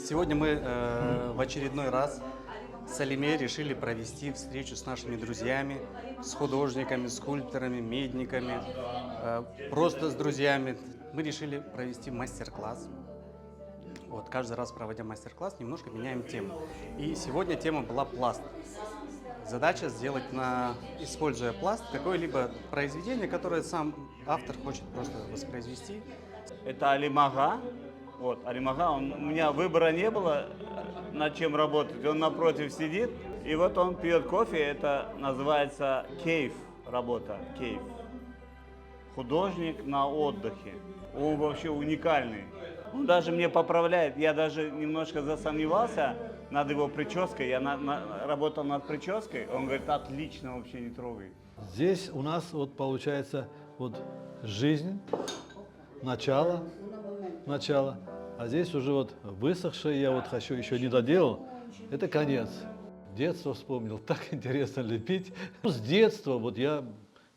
Сегодня мы в очередной раз с Алиме решили провести встречу с нашими друзьями, с художниками, скульпторами, медниками, просто с друзьями. Мы решили провести мастер-класс. Вот, каждый раз, проводя мастер-класс, немножко меняем тему. И сегодня тема была пласт. Задача сделать, используя пласт, какое-либо произведение, которое сам автор хочет просто воспроизвести. Это Алимага. Вот, Алимага, у меня выбора не было, над чем работать. Он напротив сидит, и вот он пьет кофе. Это называется кейф, работа, кейф. Художник на отдыхе. Он вообще уникальный. Он даже мне поправляет. Я даже немножко засомневался над его прической. Я работал над прической. Он говорит, отлично, вообще не трогай. Здесь у нас вот получается вот жизнь, начало, а здесь уже вот высохшее, я вот хочу, еще не доделал, это конец. Детство вспомнил, так интересно лепить. С детства вот я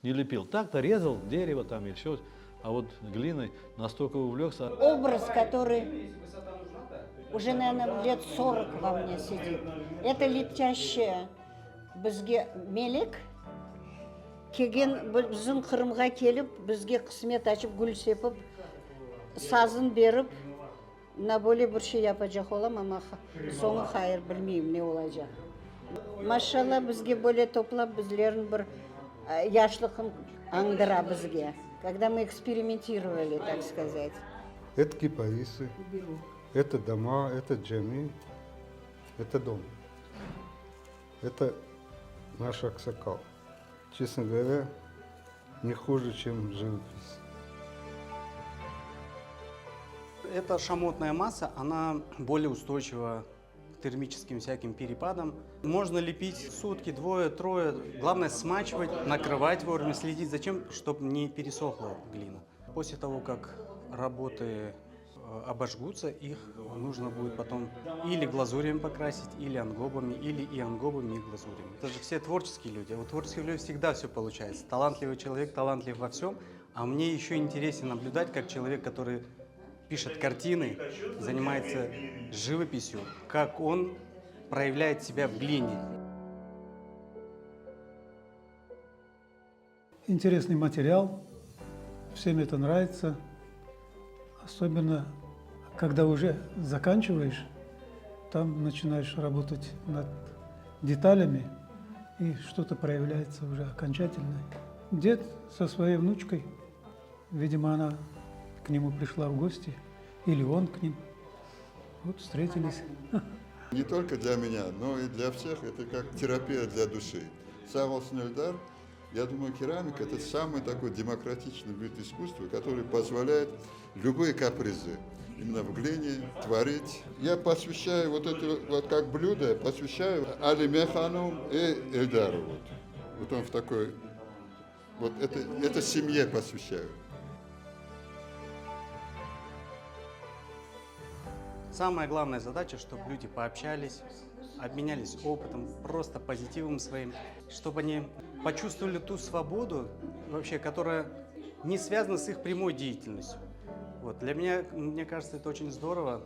не лепил, так-то резал дерево там или еще, а вот глиной настолько увлекся. Образ, который уже, наверное, лет 40 во мне сидит, это летящая бізге мелек, келген біздің Қырымға келіп, бізге қызмет ашып, гүл сепіп, сазын беріп, на более бір şey yapacak olam ama соңы хайыр білмеймін не olacak. Машалла бізге более топлап, біздерін бір яшлықын аңдыра бізге, когда мы экспериментировали, так сказать. Это кипарисы, это дома, это джами, это дом. Это наш аксакал. Честно говоря, не хуже, чем живопись. Эта шамотная масса, она более устойчива к термическим всяким перепадам. Можно лепить сутки, двое, трое. Главное смачивать, накрывать вовремя, следить за тем, чтобы не пересохла глина. После того, как работы обожгутся, их нужно будет потом или глазурями покрасить, или ангобами, или и ангобами, и глазурями. Это же все творческие люди. У творческих людей всегда все получается. Талантливый человек, талантлив во всем. А мне еще интереснее наблюдать, как человек, который пишет картины, занимается живописью, как он проявляет себя в глине. Интересный материал, всем это нравится, особенно когда уже заканчиваешь, там начинаешь работать над деталями, и что-то проявляется уже окончательно. Дед со своей внучкой, видимо, она к нему пришла в гости, или он к ним, вот встретились. Не только для меня, но и для всех это как терапия для души. Сам Эльдар, я думаю, керамика – это самый такой демократичный вид искусства, который позволяет любые капризы именно в глине творить. Я посвящаю вот это вот как блюдо, посвящаю Алиме Ханум и Эльдару. Вот он в такой, вот это семье посвящаю. Самая главная задача, чтобы люди пообщались, обменялись опытом, просто позитивом своим, чтобы они почувствовали ту свободу, вообще, которая не связана с их прямой деятельностью. Вот. Для меня, мне кажется, это очень здорово,